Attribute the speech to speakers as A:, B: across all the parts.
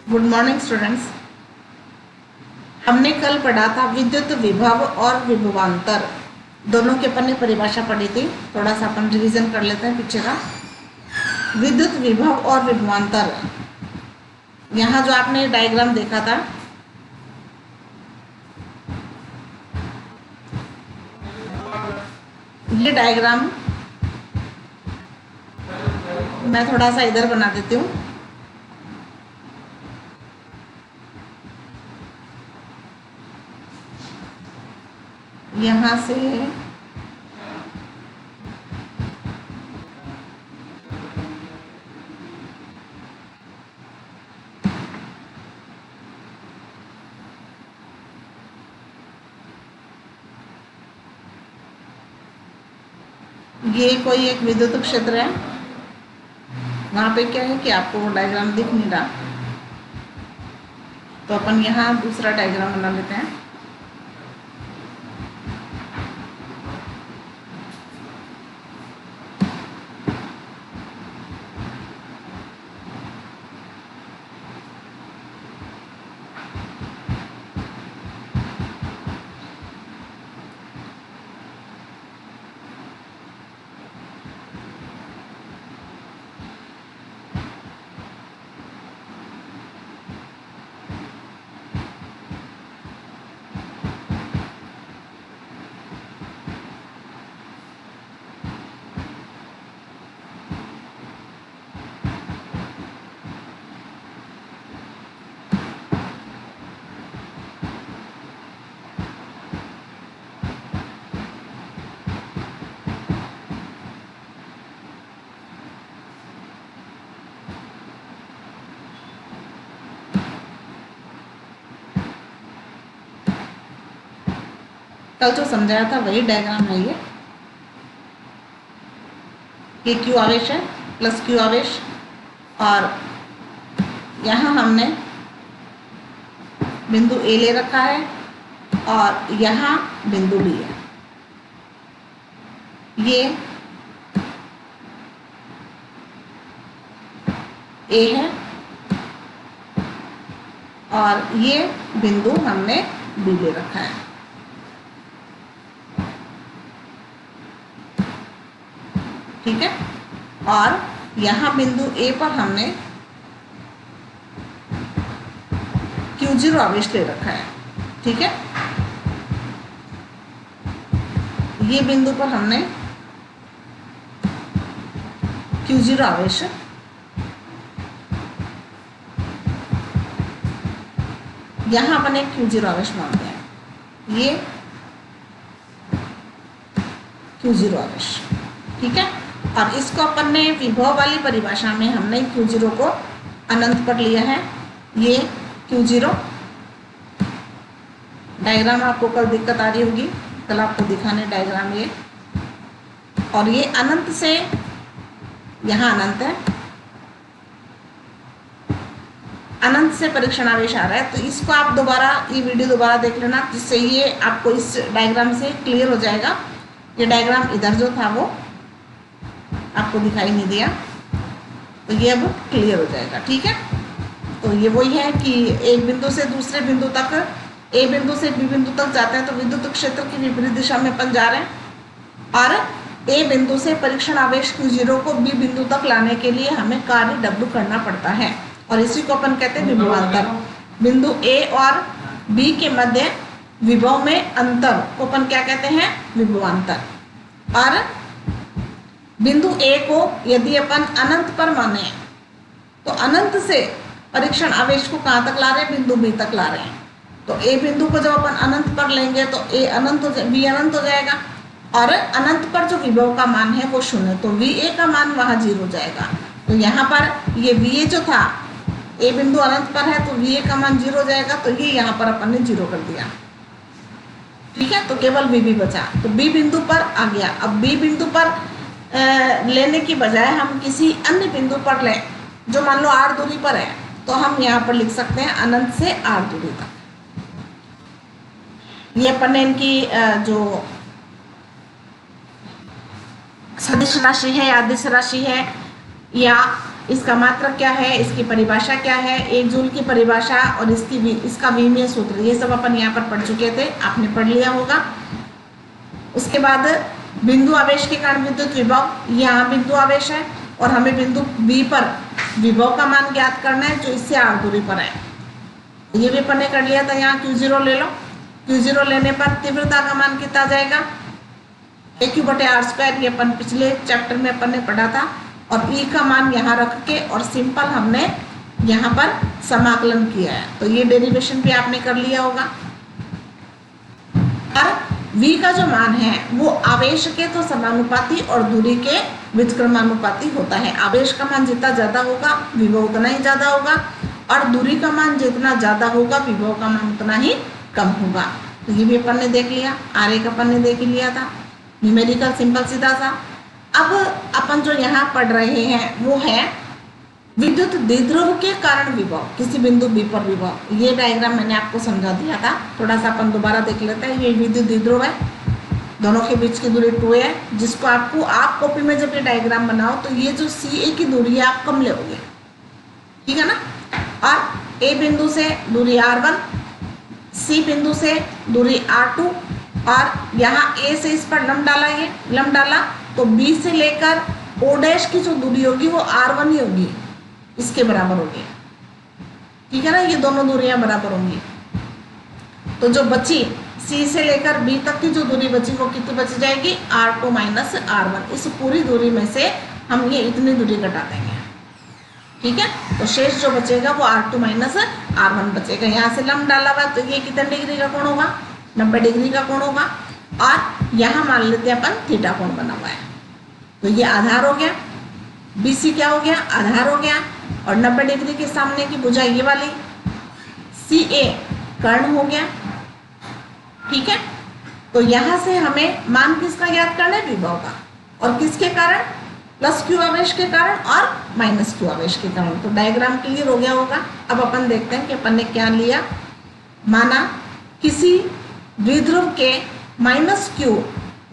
A: Good morning students. हमने कल पढ़ा था विद्युत विभव और विभवांतर दोनों के अपन ने परिभाषा पढ़ी थी। थोड़ा सा अपन रिवीजन कर लेते हैं पीछे का। विद्युत विभव और विभवांतर, यहाँ जो आपने डायग्राम देखा था, ये डायग्राम मैं थोड़ा सा इधर बना देती हूँ। यहाँ से ये कोई एक विद्युत क्षेत्र है। वहाँ पे क्या है कि आपको डायग्राम दिख नहीं रहा, तो अपन यहाँ दूसरा डायग्राम बना लेते हैं। कल जो समझाया था वही डायग्राम है ये क्यू आवेश है प्लस क्यू आवेश, और यहाँ हमने बिंदु ए ले रखा है और यहाँ बिंदु बी है। ये ए है और ये बिंदु हमने बी ले रखा है। ठीक है, और यहाँ बिंदु ए पर हमने Q0 आवेश ले रखा है। ठीक है, ये बिंदु पर हमने Q0 आवेश यहाँ अपन एक Q0 आवेश मानते हैं, ये Q0 आवेश। ठीक है, और इसको अपन ने विभव वाली परिभाषा में हमने Q0 को अनंत पर लिया है। ये Q0 डायग्राम आपको कल दिक्कत आ रही होगी, कल आपको दिखाने डायग्राम ये, और ये अनंत से यहाँ अनंत है, अनंत से परीक्षण आवेश आ रहा है। तो इसको आप दोबारा ये वीडियो दोबारा देख लेना, जिससे ये आपको इस डायग्राम से क्लियर हो जाएगा। ये डायग्राम इधर जो था वो आपको दिखाई नहीं दिया, तो ये अब क्लियर हो जाएगा। ठीक है, तो ये वही है कि एक बिंदु से दूसरे बिंदु तक, ए बिंदु से बी बिंदु तक जाते हैं तो विद्युत क्षेत्र की विपरीत दिशा में अपन जा रहे हैं, और ए बिंदु से परीक्षण आवेश Q0 को बी बिंदु तक लाने के लिए हमें कार्य W करना पड़ता है, और इसी को अपन कहते हैं विभवांतर। बिंदु ए और बी के मध्य विभव में अंतर को अपन क्या कहते हैं? विभवांतर। और बिंदु ए को यदि अपन अनंत पर माने तो अनंत से परीक्षण आवेश को कहाँ तक ला रहे हैं? बिंदु बी तक ला रहे हैं। तो ए बिंदु को जब अपन अनंत पर लेंगे तो ए अनंत हो बी अनंत हो जाएगा, और अनंत पर जो विभव का मान है वो 0, तो VA का मान वहाँ 0 हो जाएगा। तो यहाँ पर ये VA जो था, ए बिंदु अनंत पर है तो VA का मान 0 हो जाएगा, तो ये यहाँ पर अपन ने 0 कर दिया। ठीक है, तो केवल VB बचा, तो बी बिंदु पर आ गया। अब बी बिंदु पर लेने की बजाय हम किसी अन्य बिंदु पर लें जो मान लो R दूरी पर है, तो हम यहाँ पर लिख सकते हैं अनंत से R दूरी तक। ये अपन ने इनकी जो सदिश राशि है या अदिश राशि है या इसका मात्रक क्या है, इसकी परिभाषा क्या है, एक जूल की परिभाषा और इसका विमीय सूत्र, ये सब अपन यहाँ पर पढ़ चुके थे, आपने पढ़ लिया होगा। उसके बाद बिंदु आवेश के कारण विद्युत विभव, यहाँ बिंदु आवेश है और हमें बिंदु बी पर विभव का मान ज्ञात करना है जो इससे r दूरी पर है। ये भी अपन ने कर लिया था। यहाँ Q0 ले लो, Q0 लेने पर तीव्रता का मान कितना आ जाएगा, AQ/r², ये अपन पिछले चैप्टर में अपन ने पढ़ा था। और E का मान यहाँ रख के और सिंपल हमने यहाँ पर समाकलन किया है, तो ये डेरिवेशन भी आपने कर लिया होगा। और V का जो मान है वो आवेश के तो समानुपाती और दूरी के व्युत्क्रमानुपाती होता है। आवेश का मान जितना ज्यादा होगा विभव उतना ही ज्यादा होगा, और दूरी का मान जितना ज्यादा होगा विभव का मान उतना ही कम होगा। तो ये भी अपन ने देख लिया, R1 अपन ने देख लिया था, न्यूमेरिकल सिंपल सीधा सा। अब अपन जो यहाँ पढ़ रहे हैं वो है विद्युत द्विध्रुव के कारण विभव, किसी बिंदु बी पर विभव। ये डायग्राम मैंने आपको समझा दिया था, थोड़ा सा अपन दोबारा देख लेते हैं। ये विद्युत द्विध्रुव है, दोनों के बीच की दूरी 2 है, जिसको आप कॉपी में जब ये डायग्राम बनाओ तो ये जो CA की दूरी है आप कम लोगे, ठीक है ना। और A बिंदु से दूरी R1, C बिंदु से दूरी R2, और यहाँ A से इस पर लंब डाला, ये लंब डाला तो B से लेकर O' की जो दूरी होगी वो R1 ही होगी, इसके बराबर होगी, ठीक है ना। ये दोनों दूरियां बराबर होंगी। तो जो बची C से लेकर B तक की जो दूरी बची वो कितनी बच जाएगी, R2 माइनस R1। इस पूरी दूरी में से हम ये इतनी दूरी घटा देंगे, ठीक है। तो शेष जो बचेगा वो R2 माइनस R1 बचेगा। यहाँ से लंब डाला हुआ तो ये कितने डिग्री का कोण होगा, 90 डिग्री का कोण होगा। और यहाँ मान लेते हैं अपन थीटा कोण बना हुआ है, तो ये आधार हो गया, BC क्या हो गया, आधार हो गया, और 90 डिग्री के सामने की भुजा ये वाली CA कर्ण हो गया, ठीक है। तो यहाँ से हमें मान किसका ज्ञात करना है, विभव का, और किसके कारण, प्लस Q आवेश के कारण और माइनस Q आवेश के कारण। तो डायग्राम क्लियर हो गया होगा। अब अपन देखते हैं कि अपन ने क्या लिया। माना किसी द्विध्रुव के माइनस Q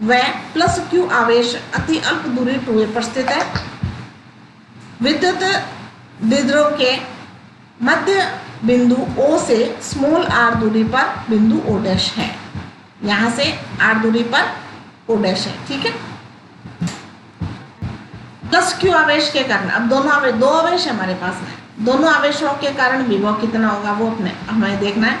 A: व प्लस Q आवेश अति अल्प दूरी 2a पर स्थित है। विद्युत द्विध्रुव के मध्य बिंदु O से स्मॉल r दूरी पर बिंदु O' है, यहाँ से r दूरी पर O' है, ठीक है। प्लस Q आवेश के कारण, अब दो आवेश हमारे पास में, दोनों आवेशों के कारण विभव कितना होगा वो हमें देखना है।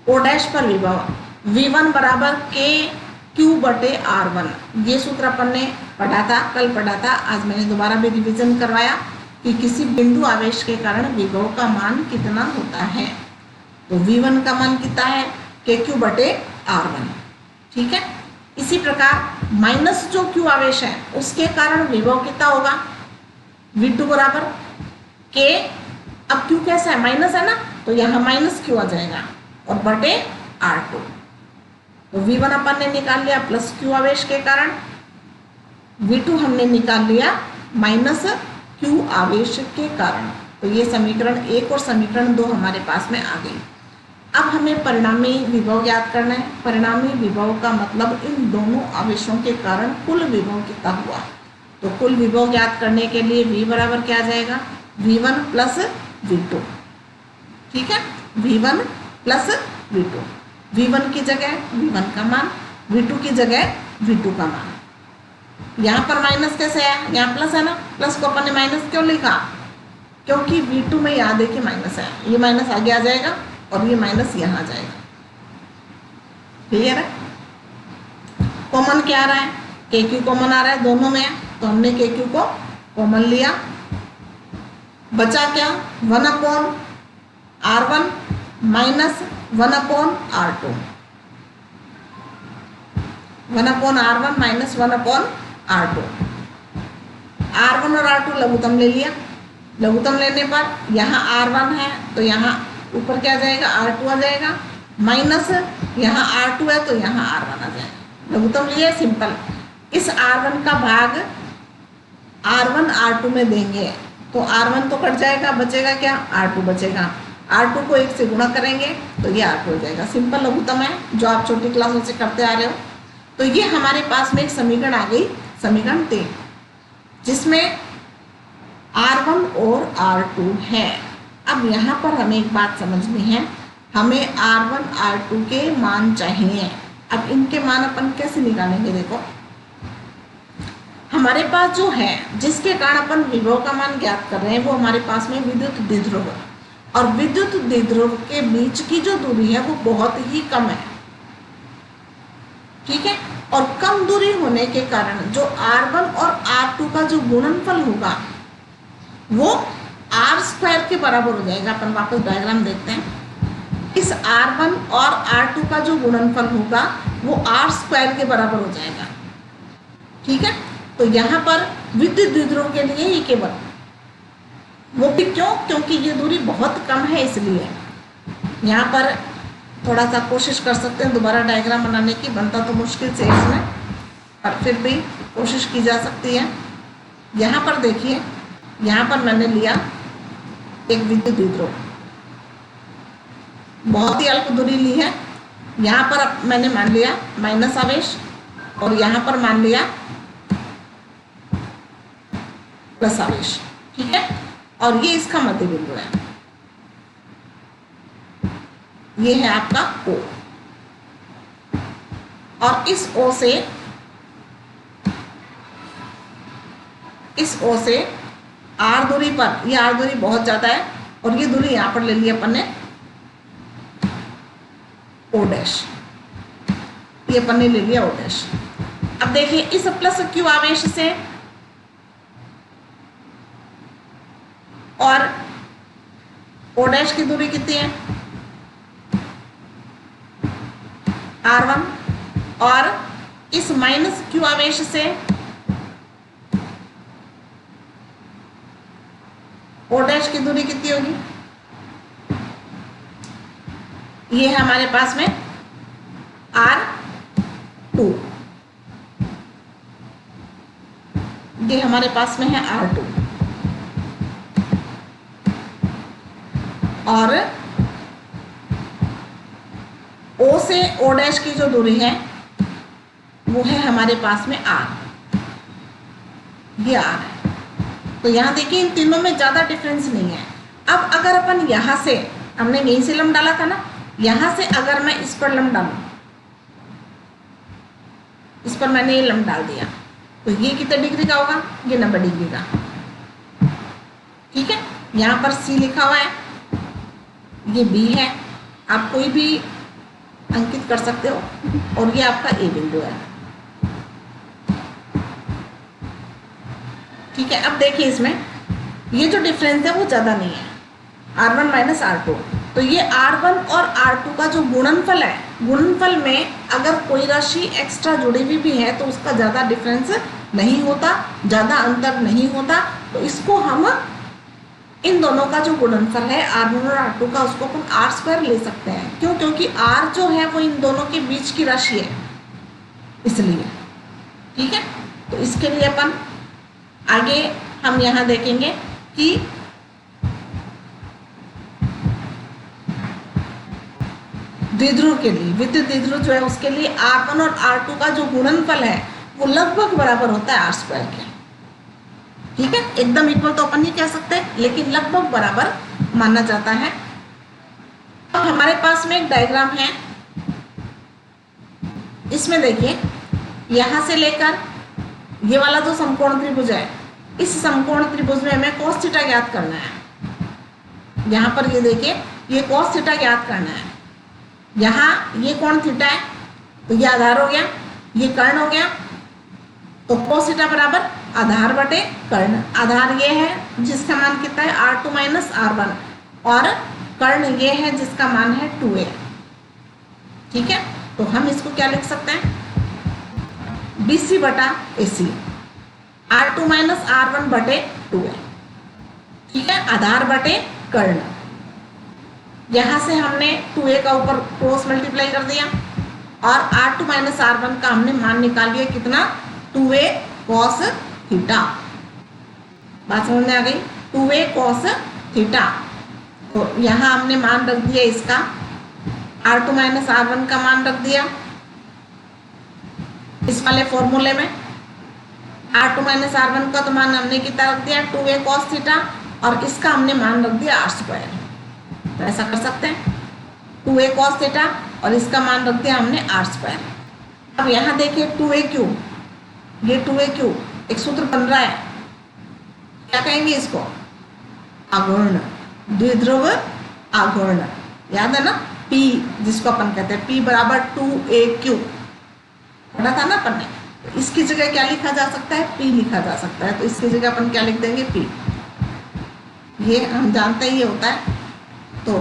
A: O' पर विभव V1 बराबर KQ/R1, ये सूत्र अपन ने पढ़ा था, कल पढ़ा था, आज मैंने दोबारा भी रिवीजन करवाया कि किसी बिंदु आवेश के कारण विभव का मान कितना होता है। तो V1 का मान कितना है, KQ/R1, ठीक है। इसी प्रकार माइनस जो Q आवेश है उसके कारण विभव कितना होगा, V2 बराबर K, अब Q कैसा है, माइनस है ना, तो यहाँ माइनस Q आ जाएगा और बटे R2। तो V1 अपन ने निकाल लिया प्लस Q आवेश के कारण, V2 हमने निकाल लिया माइनस Q आवेश के कारण। तो ये समीकरण 1 और समीकरण 2 हमारे पास में आ गई। अब हमें परिणामी विभव ज्ञात करना है। परिणामी विभव का मतलब इन दोनों आवेशों के कारण कुल विभव कितना हुआ। तो कुल विभव ज्ञात करने के लिए V बराबर क्या आ जाएगा, V1 प्लस V2, ठीक है। V1 प्लस V2, V1 की जगह V1 का मान, V2 की जगह V2 का मान। यहाँ पर माइनस कैसे है, यहाँ प्लस है ना, प्लस को अपन ने माइनस क्यों लिखा, क्योंकि V2 में यहाँ देखिए माइनस है, ये माइनस आगे आ जाएगा और ये माइनस यहाँ आ जाएगा, क्लियर है। कॉमन क्या आ रहा है, KQ कॉमन आ रहा है, दोनों में है, तो हमने KQ को कॉमन लिया। बचा क्या, 1/R1 minus 1/R2, 1/R1 minus 1/R2। R1 और R2 लघुत्तम ले लिया, लघुत्तम लेने पर यहाँ R1 है तो यहाँ ऊपर क्या आ जाएगा, R2 आ जाएगा, माइनस यहाँ R2 है तो यहाँ R1 आ जाएगा। लघुत्तम लिया, सिंपल। इस R1 का भाग R1 R2 में देंगे तो R1 तो कट जाएगा, बचेगा क्या, R2 बचेगा। R2 को 1 से गुणा करेंगे तो ये R2 हो जाएगा। सिंपल लघुत्तम है जो आप छोटी क्लासों से करते आ रहे हो। तो ये हमारे पास में एक समीकरण आ गई, समीकरण 3, जिसमें R1 और R2 है। अब यहाँ पर हमें एक बात समझनी है, हमें R1 R2 के मान चाहिए। अब इनके मान अपन कैसे निकालेंगे? देखो, हमारे पास जो है जिसके कारण अपन विभव का मान ज्ञात कर रहे हैं वो हमारे पास में विद्युत द्विध्रुव है, और विद्युत द्विध्रुव के बीच की जो दूरी है वो बहुत ही कम है, ठीक है। और कम दूरी होने के कारण जो R1 और R2 का जो गुणनफल होगा वो R² के बराबर हो जाएगा। अपन वापस डायग्राम देखते हैं। इस R1 और R2 का जो गुणनफल होगा वो R² के बराबर हो जाएगा, ठीक है। तो यहाँ पर विद्युत द्विध्रुव के लिए ही केवल, वो भी क्यों? क्योंकि ये दूरी बहुत कम है, इसलिए यहाँ पर थोड़ा सा कोशिश कर सकते हैं दोबारा डायग्राम बनाने की। बनता तो मुश्किल से इसमें, पर फिर भी कोशिश की जा सकती है। यहाँ पर देखिए, यहाँ पर मैंने लिया एक विद्युत द्विध्रुव, बहुत ही अल्प दूरी ली है। यहाँ पर मैंने मान लिया माइनस आवेश, और यहाँ पर मान लिया प्लस आवेश, ठीक है। और ये इसका मध्य बिंदु है, ये है आपका O, और इस O से R दूरी पर, ये R दूरी बहुत ज्यादा है, और ये दूरी यहां पर ले ली अपन ने O डैश, ये अपन ने ले लिया O डैश। अब देखिए, इस प्लस Q आवेश से और O डैश की दूरी कितनी है? R1, और इस माइनस Q आवेश से O डैश की दूरी कितनी होगी? ये है हमारे पास में R2, ये हमारे पास में है R2, और O से O डैश की जो दूरी है वो है हमारे पास में R, ये R है। तो यहाँ देखिए, इन तीनों में ज़्यादा डिफरेंस नहीं है। अब अगर अपन यहाँ से, हमने यहीं से लंब डाला था ना, यहाँ से अगर मैं इस पर लंब डालूं, इस पर मैंने ये लंब डाल दिया, तो ये कितने डिग्री का होगा? ये 90 डिग्री का, ठीक है। यहाँ पर C लिखा हुआ है, ये B है, आप कोई भी अंकित कर सकते हो, और ये आपका A बिंदु है, ठीक है। अब देखिए, इसमें ये जो डिफरेंस है वो ज़्यादा नहीं है, R1 माइनस R2। तो ये R1 और R2 का जो गुणनफल है, गुणनफल में अगर कोई राशि एक्स्ट्रा जुड़ी हुई भी है तो उसका ज़्यादा डिफरेंस नहीं होता, ज़्यादा अंतर नहीं होता। तो इसको हम, इन दोनों का जो गुणनफल है R1 और R2 का, उसको अपन R² ले सकते हैं। क्यों? क्योंकि R जो है वो इन दोनों के बीच की राशि है, इसलिए, ठीक है। तो इसके लिए अपन आगे हम यहाँ देखेंगे कि द्विध्रुव के लिए, विद्युत द्विध्रुव जो है उसके लिए R1 और R2 का जो गुणनफल है वो लगभग बराबर होता है R² के, ठीक है। एकदम इक्वल तो अपन नहीं कह सकते, लेकिन लगभग बराबर माना जाता है। तो हमारे पास में एक डायग्राम है, इसमें देखिए, यहां से लेकर ये वाला जो समकोण त्रिभुज है, इस समकोण त्रिभुज में हमें cos थीटा ज्ञात करना है। यहाँ पर ये देखिए, ये cos थीटा ज्ञात करना है। यहाँ ये कोण थीटा है, तो ये आधार हो गया, ये कर्ण हो गया। तो cos थीटा बराबर आधार बटे कर्ण। आधार ये है जिसका मान कितना है? R2 माइनस R1, और कर्ण ये है जिसका मान है 2a, ठीक है। तो हम इसको क्या लिख सकते हैं? BC बटा AC, R2 माइनस R1 बटे 2a, ठीक है, आधार बटे कर्ण। यहाँ से हमने 2a का ऊपर क्रॉस मल्टीप्लाई कर दिया, और R2 माइनस R1 का हमने मान निकाल लिया, कितना? 2a cos theta. बात समझ में आ गई? 2a cos theta. तो यहाँ हमने मान रख दिया इसका, R2 माइनस R1 का मान रख दिया इस वाले फॉर्मूले में, R2 माइनस R1 का तो मान हमने कितना रख दिया 2a cos थीटा, और इसका हमने मान रख दिया R स्क्वायर। तो ऐसा कर सकते हैं 2a cos थीटा और इसका मान रख दिया हमने R स्क्वायर। अब यहाँ देखिए 2a क्यूब, ये 2a क्यूब एक सूत्र बन रहा है, क्या कहेंगे इसको, आघूर्ण, द्विध्रुव आघूर्ण, याद है ना, P जिसको अपन कहते हैं P बराबर 2a क्यूब, पढ़ा था ना अपन ने। तो इसकी जगह क्या लिखा जा सकता है, P लिखा जा सकता है। तो इसकी जगह अपन क्या लिख देंगे, P, ये हम जानते ही होता है। तो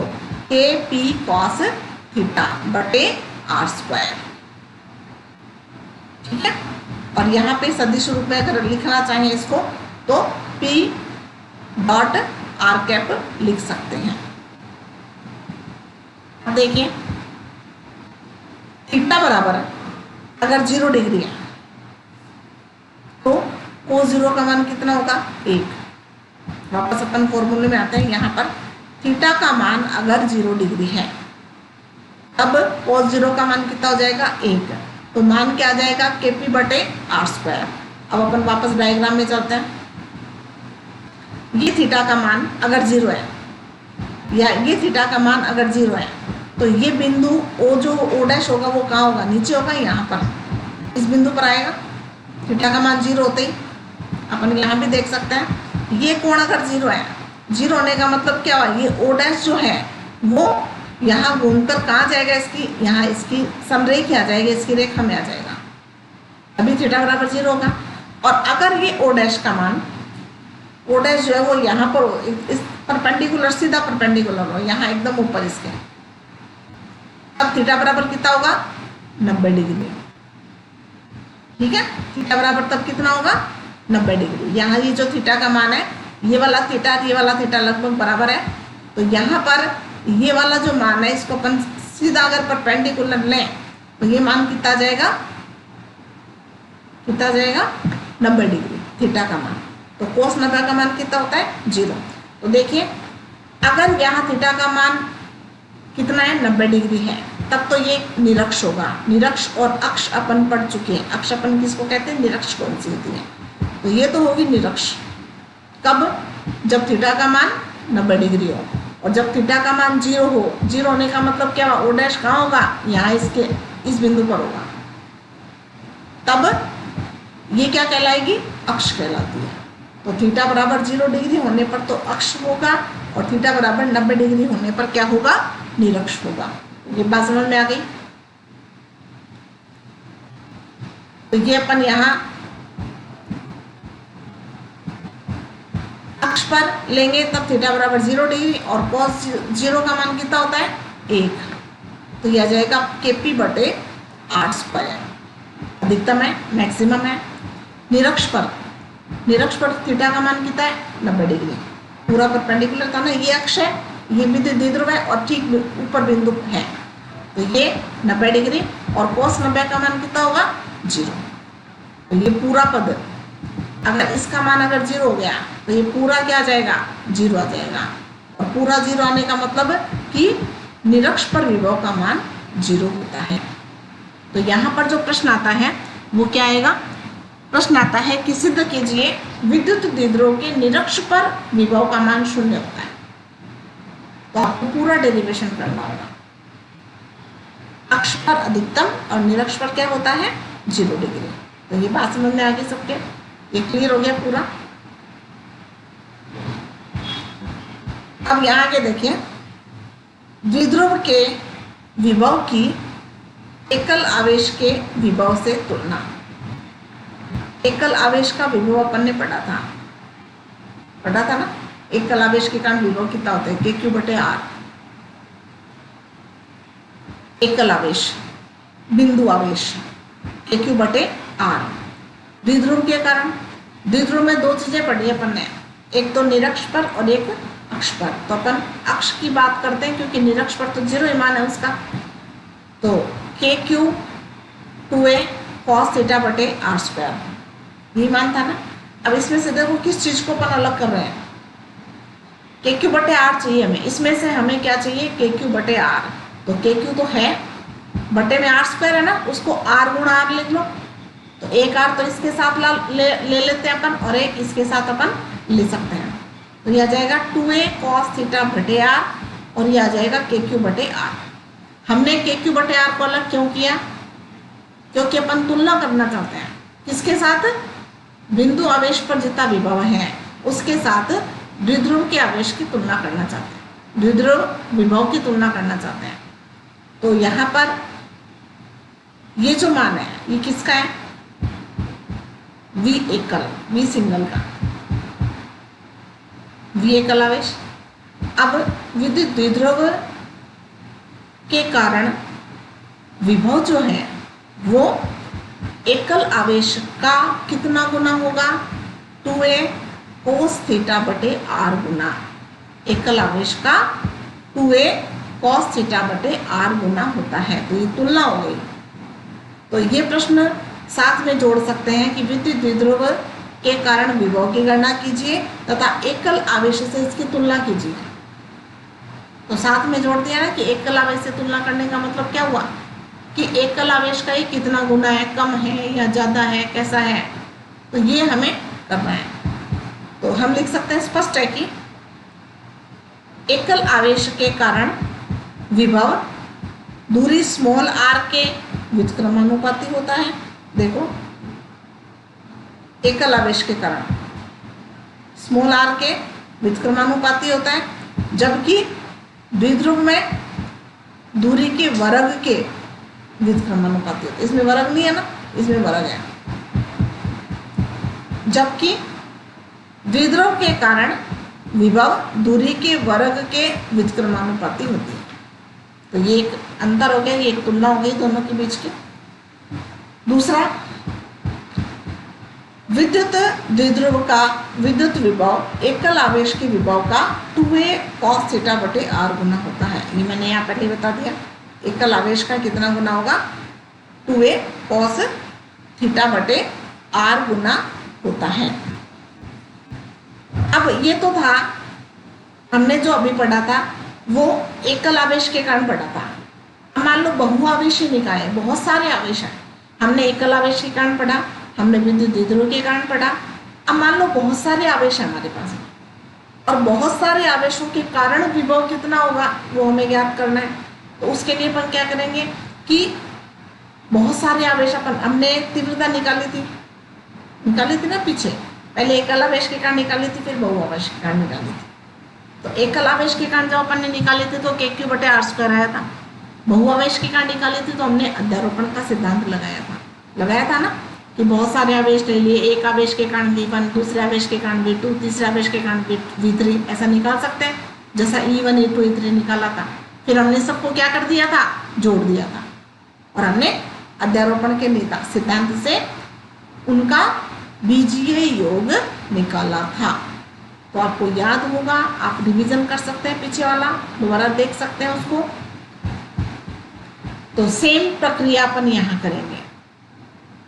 A: KP cos थीटा बटे R स्क्वायर, ठीक है। और यहाँ पे सदिश रूप में अगर लिखना चाहें इसको तो P डॉट R कैप लिख सकते हैं। अब देखिए थीटा बराबर अगर 0 डिग्री है तो cos 0 का मान कितना होगा, 1। वापस अपन फॉर्मूले में आते हैं। यहाँ पर थीटा का मान अगर 0 डिग्री है तब cos 0 का मान कितना हो जाएगा, 1। तो मान क्या आ जाएगा, KP बटे R स्क्वायर। अब अपन वापस डायग्राम में चलते हैं। ये थीटा का मान अगर 0 है, या ये थीटा का मान अगर 0 है, तो ये बिंदु O जो O डैश होगा वो कहाँ होगा, नीचे होगा, यहाँ पर इस बिंदु पर आएगा। थीटा का मान 0 होते ही अपन यहाँ भी देख सकते हैं, ये कोण अगर 0 है, 0 होने का मतलब क्या हुआ, ये O डैश जो है वो यहाँ घूमकर कहाँ जाएगा, इसकी यहाँ इसकी समरेखा आ जाएगी, इसकी रेखा में आ जाएगा। अभी थीटा बराबर 0 होगा। और अगर ये O डैश का मान, O डैश जो है वो यहाँ पर इस परपेंडिकुलर, सीधा परपेंडिकुलर हो, यहाँ एकदम ऊपर इसके, अब थीटा बराबर कितना होगा, 90 डिग्री, ठीक है। थीटा बराबर तब कितना होगा, 90 डिग्री। यहाँ ये जो थीटा का मान है, ये वाला थीटा लगभग बराबर है। तो यहाँ पर ये वाला जो मान है इसको अपन सीधा अगर परपेंडिकुलर लें तो ये मान कितना जाएगा, 90 डिग्री थीटा का मान। तो cos 90 का मान कितना होता है, 0। तो देखिए अगर यहाँ थीटा का मान कितना है, 90 डिग्री है, तब तो ये निरक्ष होगा। निरक्ष और अक्ष अपन पढ़ चुके हैं। अक्ष अपन किसको कहते हैं, निरक्ष कौन सी होती है, तो ये तो होगी निरक्ष। कब, जब थीटा का मान 90 डिग्री हो, और जब थीटा का मान 0 हो। 0 होने का मतलब क्या हुआ, O डैश कहाँ होगा, यहाँ इसके इस बिंदु पर होगा। तब ये क्या कहलाएगी, अक्ष कहलाती है। तो थीटा बराबर 0 डिग्री होने पर तो अक्ष होगा, और थीटा बराबर 90 डिग्री होने पर क्या होगा, निरक्ष होगा। ये बात समझ में आ गई। तो ये अपन यहाँ अक्ष पर लेंगे तब थीटा बराबर 0 डिग्री, और cos 0 का मान कितना होता है, 1। तो यह आ जाएगा KP बटे R स्क्वायर। अधिकतम है, मैक्सिमम है। निरक्ष पर थीटा का मान कितना है, 90 डिग्री। पूरा परपेंडिकुलर था ना, ये अक्ष है, ये भी द्विध्रुव है, और ठीक ऊपर बिंदु है। तो ये 90 डिग्री, और cos 90 का मान कितना होगा, 0। तो ये पूरा पद अगर इसका मान अगर 0 हो गया तो ये पूरा क्या आ जाएगा, 0 आ जाएगा। और पूरा 0 आने का मतलब कि निरक्ष पर विभव का मान 0 होता है। तो यहाँ पर जो प्रश्न आता है वो क्या आएगा, प्रश्न आता है कि सिद्ध कीजिए विद्युत द्विध्रुव के निरक्ष पर विभव का मान 0 होता है। तो आपको पूरा डेरिवेशन करना होगा। अक्ष पर अधिकतम और निरक्ष पर क्या होता है, 0 डिग्री। तो ये बात समझ में आ गई सबके, ये क्लियर हो गया पूरा। अब यहाँ आगे देखिए, द्विध्रुव के विभव की एकल आवेश के विभव से तुलना। एकल आवेश का विभव अपन ने पढ़ा था ना। एकल आवेश के कारण विभव कितना होता है, KQ बटे R। एकल आवेश, बिंदु आवेश KQ बटे R। द्विध्रुव के कारण, द्विध्रुव में 2 चीजें पढ़ी अपन ने, एक तो निरक्ष पर और एक अक्ष पर। तो अपन अक्ष की बात करते हैं क्योंकि निरक्ष पर तो 0 ही मान है उसका। तो KQ 2a cos थीटा बटे R स्क्वायर, ये मान था ना। अब इसमें से देखो किस चीज को अपन अलग कर रहे हैं, KQ बटे R चाहिए हमें, इसमें से हमें क्या चाहिए, KQ बटे R। तो KQ तो है, बटे में R स्क्वायर है ना, उसको R गुणा R लिख लो। तो एक आर तो इसके साथ ले लेते हैं अपन और एक इसके साथ अपन ले सकते हैं। तो यह आ जाएगा 2a cos थीटा बटे आर और यह आ जाएगा KQ बटे आर। हमने KQ बटे आर को अलग क्यों किया? क्योंकि अपन तुलना करना चाहते हैं किसके साथ? बिंदु आवेश पर जितना विभव है उसके साथ द्विध्रुव के आवेश की तुलना करना चाहते हैं, द्विध्रुव विभव की तुलना करना चाहते हैं। तो यहाँ पर ये जो मान है ये किसका है? V एकल, V सिंगल का, V एकल आवेश। अब विद्युत द्विध्रुव के कारण विभव जो है वो एकल आवेश का कितना गुना होगा? 2a cos थीटा बटे आर गुना। एकल आवेश का 2a cos थीटा बटे आर गुना होता है। तो ये तुलना हो गई। तो ये प्रश्न साथ में जोड़ सकते हैं कि विद्युत द्विध्रुव के कारण विभव की गणना कीजिए तथा एकल आवेश से इसकी तुलना कीजिए। तो साथ में जोड़ दिया ना कि एकल आवेश से तुलना करने का मतलब क्या हुआ कि एकल आवेश का ही कितना गुना है, कम है या ज़्यादा है, कैसा है, तो ये हमें करना है। तो हम लिख सकते हैं, स्पष्ट है कि एकल आवेश के कारण विभव दूरी स्मॉल आर के व्युत्क्रमानुपाती होता है। देखो, एकल आवेश के कारण स्मॉल आर के व्युत्क्रमानुपाती होता है, जबकि द्विध्रुव में दूरी के वर्ग के व्युत्क्रमानुपाती होता है। इसमें वर्ग नहीं है ना, इसमें वर्ग है। जबकि द्विध्रुव के कारण विभव दूरी के वर्ग के व्युत्क्रमानुपाती होती है। तो ये एक अंतर हो गया, ये एक तुलना हो गई दोनों के बीच की। दूसरा, विद्युत द्विध्रुव का विद्युत विभव एकल आवेश के विभव का 2a cos थीटा बटे आर गुना होता है। ये मैंने यहाँ पहले बता दिया। एकल आवेश का कितना गुना होगा? 2a cos थीटा बटे आर गुना होता है। अब ये तो था, हमने जो अभी पढ़ा था वो एकल आवेश के कारण पढ़ा था। अब मान लो बहुआवेशी निकाय, बहुत सारे आवेश हैं। हमने एकल आवेश के कारण पढ़ा, हमने विद्युत द्विध्रुव के कारण पढ़ा। अब मान लो बहुत सारे आवेश हैं हमारे पास और बहुत सारे आवेशों के कारण विभव कितना होगा वो हमें ज्ञात करना है। तो उसके लिए अपन क्या करेंगे कि बहुत सारे आवेश हमने तीव्रता निकाली थी ना पीछे। पहले एकल आवेश के कारण निकाली थी, फिर बहुआवेश के कारण निकाली थी। तो एकल आवेश के कारण जब अपन ने निकाली थी तो KQ बटे आर स्क्वायर आया था। बहुआवेश के कारण निकाली थी तो हमने अध्यारोपण का सिद्धांत लगाया था ना कि बहुत सारे आवेश ले लिए, एक आवेश के कारण V1, दूसरे आवेश के कारण V2, तीसरे आवेश के कारण V3, ऐसा निकाल सकते हैं जैसा E1, E2, E3 निकाला था। फिर हमने सबको क्या कर दिया था? जोड़ दिया था और हमने अध्यारोपण के सिद्धांत से उनका बीजीय योग निकाला था। तो आपको याद होगा, आप रिवीजन कर सकते हैं, पीछे वाला दोबारा देख सकते हैं उसको। तो सेम प्रक्रिया अपन यहाँ करेंगे।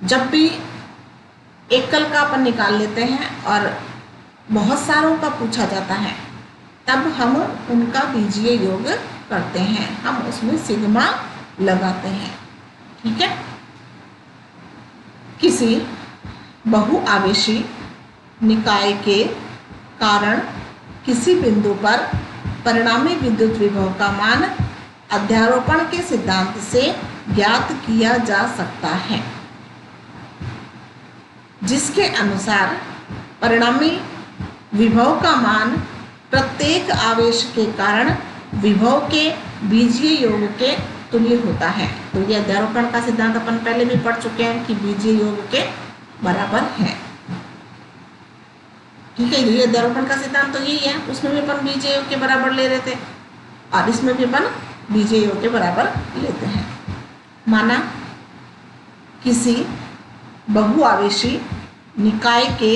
A: जब भी एकल का अपन निकाल लेते हैं और बहुत सारों का पूछा जाता है तब हम उनका बीजीय योग करते हैं, हम उसमें सिग्मा लगाते हैं। ठीक है। किसी बहुआवेशी निकाय के कारण किसी बिंदु पर परिणामी विद्युत विभव का मान अध्यारोपण के सिद्धांत से ज्ञात किया जा सकता है, जिसके अनुसार परिणामी विभव का मान प्रत्येक आवेश के कारण विभव के बीजीय योग के तुल्य होता है। तो यह अध्यारोपण का सिद्धांत अपन पहले भी पढ़ चुके हैं कि बीजीय योग के बराबर है। ठीक है, ये अध्यारोपण का सिद्धांत तो यही है। उसमें भी अपन बीजीय योग के बराबर ले रहे थे और इसमें भी अपन बीजीय योग के बराबर लेते हैं। माना किसी बहुआवेशी निकाय के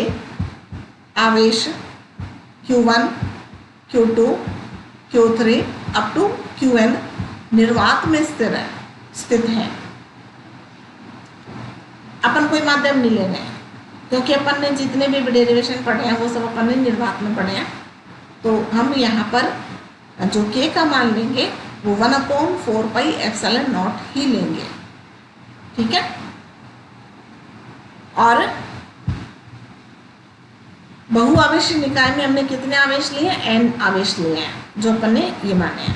A: आवेश Q1, Q2, Q3 up to Qn निर्वात में स्थित है। अपन कोई माध्यम नहीं लेने हैं क्योंकि अपन ने जितने भी डेरिवेशन पढ़े हैं वो सब अपन ने निर्वात में पढ़े हैं। तो हम यहाँ पर जो K का मान लेंगे वो 1/4 पाई एप्सिलॉन नॉट ही लेंगे। ठीक है। और बहुआवेशी निकाय में हमने कितने आवेश लिए हैं? n आवेश लिए हैं, जो अपन ने ये माने हैं।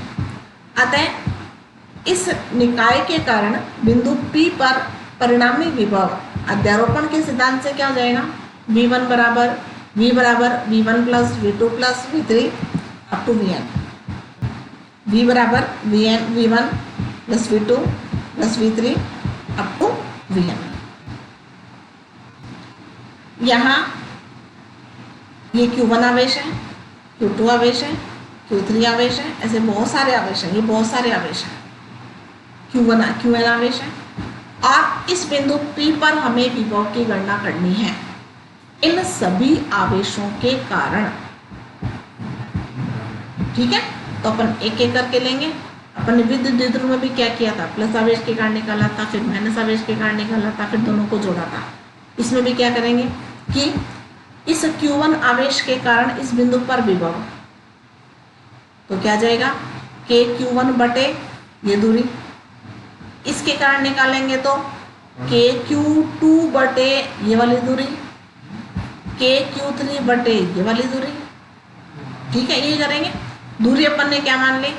A: अतः इस निकाय के कारण बिंदु P पर परिणामी विभव अध्यारोपण के सिद्धांत से क्या हो जाएगा? V1 बराबर V1 plus V2 plus V3 up to Vn। V बराबर V1 plus V2 plus V3 up to Vn। यहाँ ये Q1 आवेश है, Q2 आवेश है, Q3 आवेश है, ऐसे बहुत सारे आवेश हैं। ये बहुत सारे आवेश हैं, Qn आवेश है। और इस बिंदु P पर हमें विभव की गणना करनी है इन सभी आवेशों के कारण। ठीक है, तो अपन एक एक करके लेंगे। अपन ने विद्युत द्विध्रुव में भी क्या किया था? प्लस आवेश के कारण निकाला था, फिर माइनस आवेश के कारण निकाला था, फिर दोनों को जोड़ा था। इसमें भी क्या करेंगे कि इस Q1 आवेश के कारण इस बिंदु पर विभव, तो क्या जाएगा? KQ1 बटे ये दूरी, इसके कारण निकालेंगे तो KQ2 बटे ये वाली दूरी, KQ3 बटे ये वाली दूरी। ठीक है, ये करेंगे। दूरी अपन ने क्या मान ली?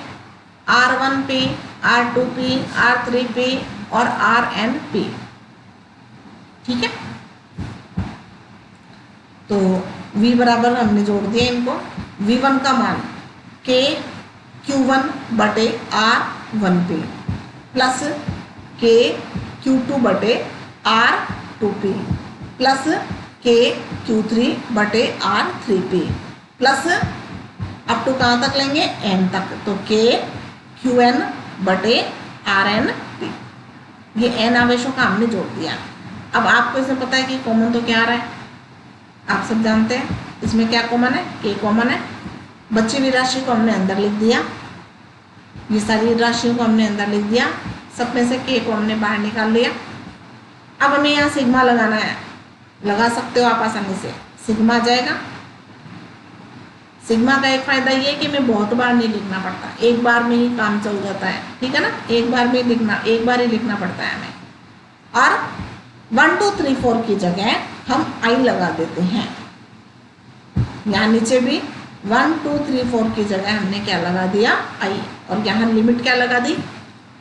A: R1P, R2P, R3P और RNP। ठीक है, तो V बराबर हमने जोड़ दिया इनको। V1 का मान KQ1 बटे R1P प्लस KQ2 बटे R2P प्लस KQ3 बटे R3P प्लस अप टू कहाँ तक लेंगे? N तक, तो KQN बटे RNP। ये N आवेशों का हमने जोड़ दिया। अब आपको इसमें पता है कि कॉमन तो क्या आ रहा है? आप सब जानते हैं इसमें क्या कॉमन है? K कॉमन है। बची हुई राशि को हमने अंदर लिख दिया, ये सारी राशियों को हमने अंदर लिख दिया, सब में से K को हमने बाहर निकाल लिया। अब हमें यहाँ सिग्मा लगाना है, लगा सकते हो आप आसानी से। सिग्मा आ जाएगा। सिग्मा का एक फायदा ये है कि हमें बहुत बार नहीं लिखना पड़ता, एक बार में ही काम चल जाता है। ठीक है ना, एक बार ही लिखना पड़ता है हमें। और 1 2 3 4 की जगह हम I लगा देते हैं। यहाँ नीचे भी 1 2 3 4 की जगह हमने क्या लगा दिया? I। और यहाँ लिमिट क्या लगा दी?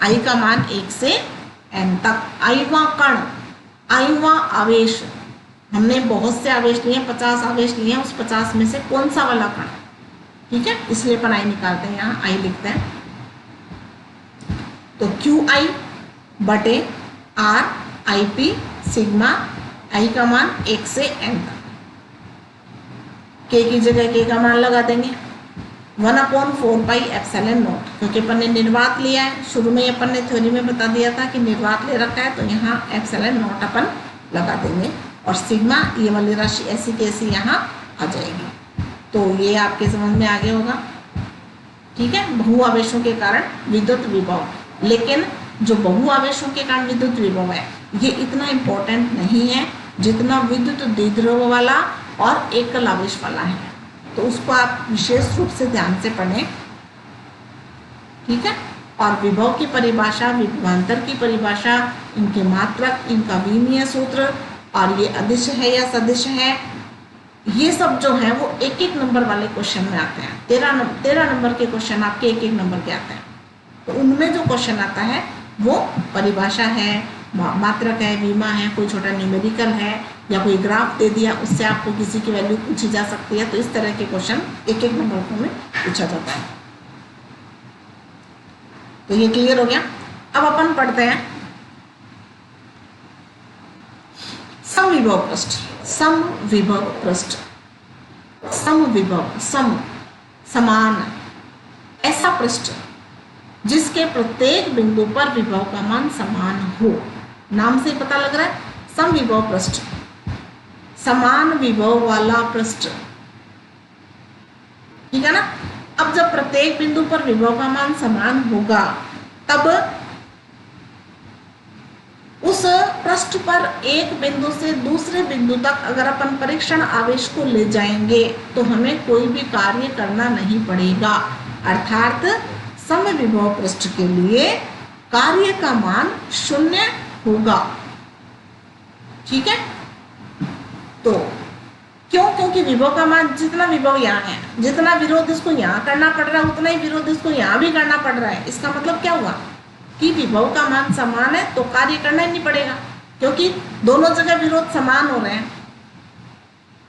A: I का मान 1 से N तक। आईवां कण, आईवां आवेश, हमने बहुत से आवेश लिए, 50 आवेश लिए, उस 50 में से कौन सा वाला कण? ठीक है, इसलिए अपन I निकालते हैं, यहाँ I लिखते हैं। तो QI बटे RIP सिग्मा I का मान 1 से N तक। K की जगह K का मान लगा देंगे 1/4 पाई एप्सिलॉन नॉट, क्योंकि अपन ने निर्वात लिया है। शुरू में अपन ने थ्योरी में बता दिया था कि निर्वात ले रखा है, तो यहाँ एप्सिलॉन नॉट अपन लगा देंगे और सिग्मा ये वाली राशि ऐसी कैसी यहाँ आ जाएगी। तो ये आपके समझ में आगे होगा। ठीक है, बहुआवेशों के कारण विद्युत विभव। लेकिन जो बहुआवेशों के कारण विद्युत विभव है ये इतना इम्पोर्टेंट नहीं है जितना विद्युत द्विध्रुव वाला और एकल आवेश वाला है, तो उसको आप विशेष रूप से ध्यान से पढ़ें। ठीक है, और विभव की परिभाषा, विभवांतर की परिभाषा, इनके मात्रक, इनका विमीय सूत्र और ये अदिश है या सदिश है, ये सब जो है वो एक एक नंबर वाले क्वेश्चन में आते हैं। 13 नंबर के क्वेश्चन आपके एक एक नंबर के आते हैं। तो उनमें जो क्वेश्चन आता है वो परिभाषा है, मात्रक है, विमा है, कोई छोटा न्यूमेरिकल है या कोई ग्राफ दे दिया, उससे आपको किसी की वैल्यू पूछी जा सकती है। तो इस तरह के क्वेश्चन एक एक नंबर में पूछा जाता है। तो ये क्लियर हो गया। अब अपन पढ़ते हैं समविभव पृष्ठ। समविभव पृष्ठ, समविभव, समान, ऐसा पृष्ठ जिसके प्रत्येक बिंदु पर विभव का मान समान हो। नाम से पता लग रहा है, समविभव पृष्ठ, समान विभव वाला पृष्ठ। ठीक है ना। अब जब प्रत्येक बिंदु पर विभव का मान समान होगा तब उस पृष्ठ पर एक बिंदु से दूसरे बिंदु तक अगर अपन परीक्षण आवेश को ले जाएंगे तो हमें कोई भी कार्य करना नहीं पड़ेगा। अर्थात समविभव पृष्ठ के लिए कार्य का मान 0 होगा। ठीक है, तो क्यों? क्योंकि विभव का मान, जितना विभव यहाँ है, जितना विरोध इसको यहाँ करना पड़ रहा है, उतना ही विरोध इसको यहाँ भी करना पड़ रहा है। इसका मतलब क्या हुआ कि विभव का मान समान है तो कार्य करना ही नहीं पड़ेगा, क्योंकि दोनों जगह विरोध समान हो रहे हैं।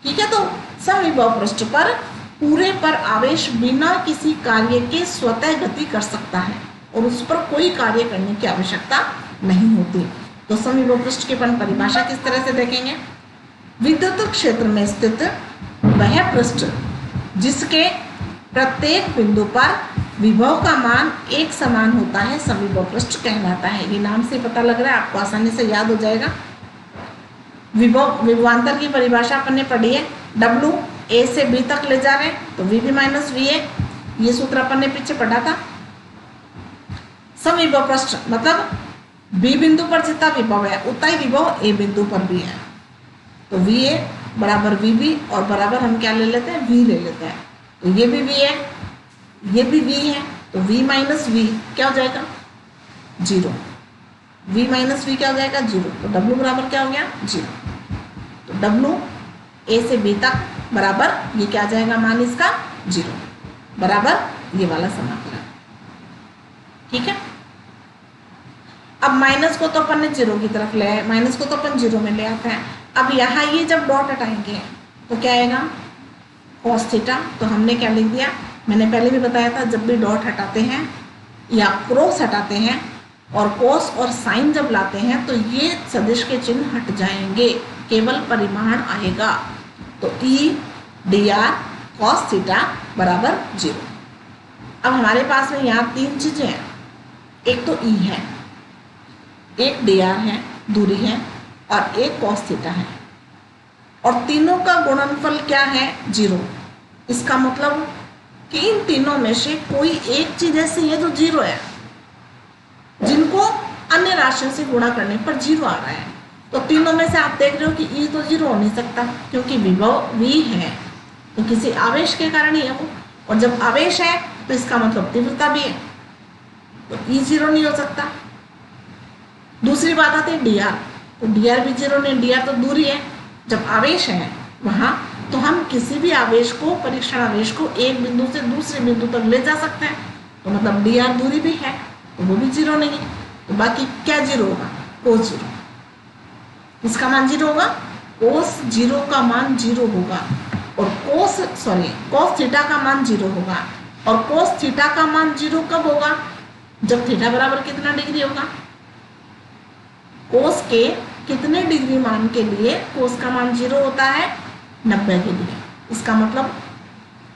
A: ठीक है, तो समविभव पृष्ठ पर पूरे पर आवेश बिना किसी कार्य के स्वतः गति कर सकता है और उस पर कोई कार्य करने की आवश्यकता नहीं होती। तो समविभव पृष्ठ की अपन परिभाषा किस तरह से देखेंगे? विद्युत क्षेत्र में स्थित वह पृष्ठ जिसके प्रत्येक बिंदु पर विभव का मान एक समान होता है समविभव पृष्ठ कहलाता है। ये नाम से पता लग रहा है, आपको आसानी से याद हो जाएगा। विभवांतर की परिभाषा अपन ने पढ़ी है, W A से B तक ले जा रहे हैं तो VB माइनस VA, ये सूत्र अपन ने पीछे पढ़ा था। समविभव पृष्ठ मतलब B बिंदु पर जितना विभव है उतना ही विभव A बिंदु पर भी है, तो VA बराबर VB और बराबर हम क्या ले लेते हैं? V ले लेते हैं। तो ये भी V है, ये भी V है, तो V माइनस V क्या हो जाएगा? 0। V माइनस V क्या हो जाएगा? 0। तो W बराबर क्या हो गया? 0। तो W A से B तक बराबर ये क्या आ जाएगा मान इसका? 0 बराबर ये वाला समाकलन। ठीक है, अब माइनस को तो अपन ने 0 की तरफ ले आए, माइनस को तो अपन 0 में ले आते हैं। अब यहाँ ये जब डॉट हटाएंगे तो क्या आएगा? cos theta. तो हमने क्या लिख दिया? मैंने पहले भी बताया था, जब भी डॉट हटाते हैं या क्रॉस हटाते हैं और cos और साइन जब लाते हैं तो ये सदिश के चिन्ह हट जाएंगे, केवल परिमाण आएगा। तो E dr cos थीटा बराबर 0। अब हमारे पास में यहाँ 3 चीजें हैं, एक तो E है, एक dr है, दूरी है, और एक cos थीटा है, और तीनों का गुणनफल क्या है? 0। इसका मतलब कि इन तीनों में से कोई एक चीज ऐसी है जो 0 है, जिनको अन्य राशियों से गुणा करने पर 0 आ रहा है। तो तीनों में से आप देख रहे हो कि E तो 0 हो नहीं सकता, क्योंकि विभव V है, तो किसी आवेश के कारण ही है वो, और जब आवेश है तो इसका मतलब तीव्रता भी है, तो E 0 नहीं हो सकता। दूसरी बात आती है dr, तो dr भी 0 नहीं, dr तो दूरी है। जब आवेश है वहां तो हम किसी भी आवेश को, परीक्षण आवेश को एक बिंदु से दूसरे बिंदु तक ले जा सकते हैं, तो मतलब dr दूरी भी है, तो वो भी 0 नहीं है। तो बाकी क्या 0 होगा? cos 0। इसका मान 0 होगा, cos 0 का मान 0 होगा, और cos थीटा का मान 0 होगा। और cos थीटा का मान 0 कब होगा? जब थीटा बराबर कितना डिग्री होगा? cos के कितने डिग्री मान के लिए cos का मान 0 होता है? 90 के लिए। इसका मतलब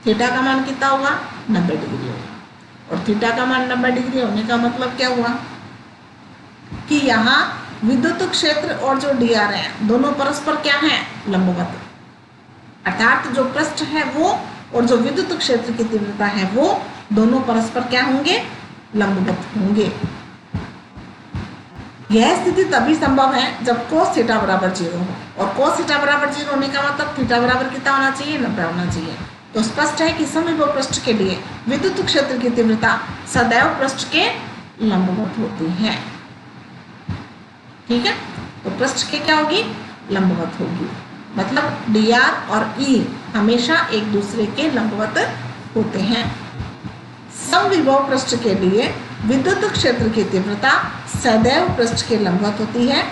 A: थीटा का मान कितना होगा? 90 डिग्री होगा। और थीटा का मान 90 डिग्री होने का मतलब क्या हुआ कि यहाँ विद्युत क्षेत्र और जो dr है दोनों परस्पर क्या है? लंबवत। अर्थात जो पृष्ठ है वो और जो विद्युत क्षेत्र की तीव्रता है वो दोनों परस्पर क्या होंगे? लंबवत होंगे। यह स्थिति तभी संभव है जब cos थीटा बराबर 0 हो, और cos थीटा बराबर 0 होने का मतलब थीटा बराबर कितना होना चाहिए? 90 होना चाहिए। तो स्पष्ट है कि समविभव पृष्ठ के लिए विद्युत क्षेत्र की तीव्रता सदैव पृष्ठ के लंबवत होती है। ठीक है, तो पृष्ठ के क्या होगी? लंबवत होगी, मतलब dr और E हमेशा एक दूसरे के लंबवत होते हैं। समविभव पृष्ठ के लिए विद्युत क्षेत्र की तीव्रता सदैव पृष्ठ के लंबवत होती है।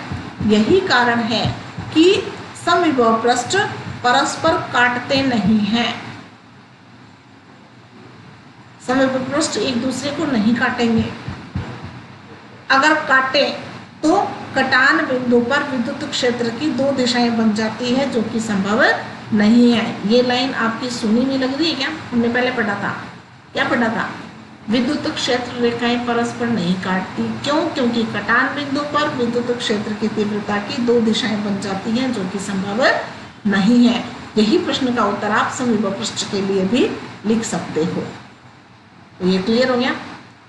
A: यही कारण है कि समविभव पृष्ठ परस्पर काटते नहीं हैं। समविभव पृष्ठ एक दूसरे को नहीं काटेंगे। अगर काटे तो कटान बिंदु पर विद्युत क्षेत्र की 2 दिशाएं बन जाती है, जो कि संभव नहीं है। ये लाइन आपकी सुनी नहीं लग रही है क्या? हमने पहले पढ़ा था, क्या पढ़ा था? विद्युत क्षेत्र रेखाएं परस्पर नहीं काटती। क्यों? क्योंकि कटान बिंदु पर विद्युत क्षेत्र की तीव्रता की 2 दिशाएं बन जाती हैं, जो कि संभव नहीं है। यही प्रश्न का उत्तर आप समविभव पृष्ठ के लिए भी लिख सकते हो। तो ये क्लियर हो गया।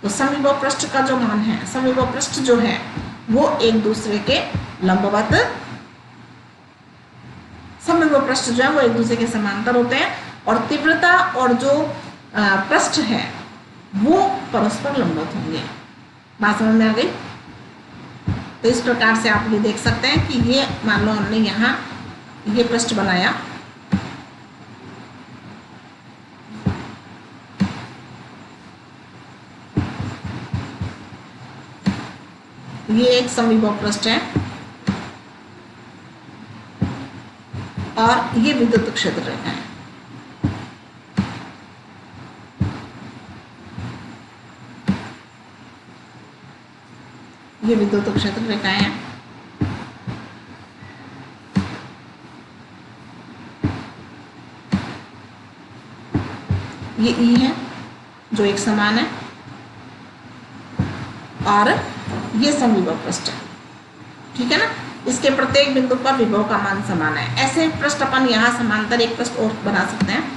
A: तो समविभव पृष्ठ का जो मान है, समविभव पृष्ठ जो है वो एक दूसरे के लंबवत, समविभव पृष्ठ जो है वो एक दूसरे के समांतर होते हैं, और तीव्रता और जो पृष्ठ है वो परस्पर लंबवत होंगे। बात समझ में आ गई? तो इस प्रकार से आप ये देख सकते हैं कि ये मान लो हमने यहाँ ये पृष्ठ बनाया। ये एक समविभव पृष्ठ है और ये विद्युत क्षेत्र रेखा है। ये विद्युत क्षेत्र रेखाएं हैं। ये ई है जो एक समान है और ये समविभव पृष्ठ है, ठीक है ना। इसके प्रत्येक बिंदु पर विभव का मान समान है। ऐसे पृष्ठ अपन यहाँ समांतर एक पृष्ठ और बना सकते हैं।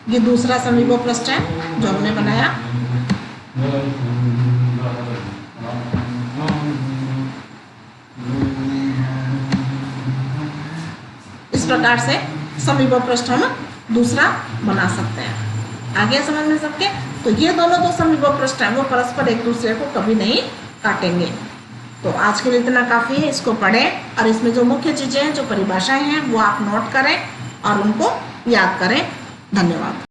A: ये दूसरा समविभव पृष्ठ है जो हमने बनाया। इस प्रकार से समविभव पृष्ठ हम दूसरा बना सकते हैं। आगे समझ में सबके? तो ये दोनों जो समविभव पृष्ठ हैं वो परस्पर एक दूसरे को कभी नहीं काटेंगे। तो आज के लिए इतना काफी है। इसको पढ़ें और इसमें जो मुख्य चीजें हैं, जो परिभाषाएं हैं, वो आप नोट करें और उनको याद करें। धन्यवाद।